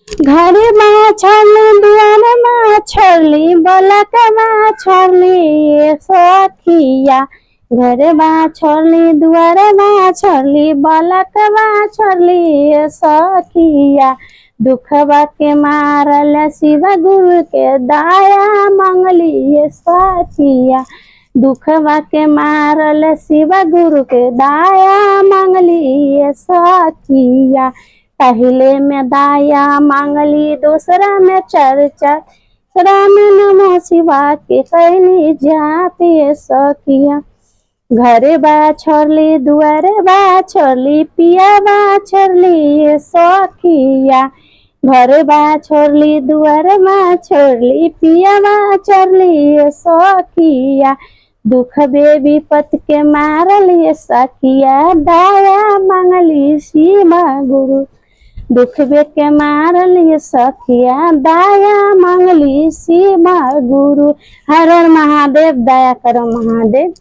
घरे में छोड़ली दुआर में छोड़ली बलक में छोड़ली सखिया। घर में छोड़ली दुआर में छोड़ली बलक में छोड़ली सखिया। दुखवा के मारल शिव गुरु के दया मंगली सखिया। दुखवा के मारल शिव गुरु के दया मंगली सखिया। पहले में दाया मांगली दूसरा में चर्चा, राम नमः शिवा के कैली जापे सखिया। घरे बा छोड़ली दुआरे बा छोड़ली पिया बा छोड़ली सखिया। घरे बा छोड़ली दुआरे बा छोड़ली पिया बा छोड़ली सखिया। दुख बे विपत के मारली सखिया। दया मांगली शिव गुरु। दुख बे के मारली सखिया। दया मांगली शिव गुरु। हर हर महादेव। दया करो महादेव।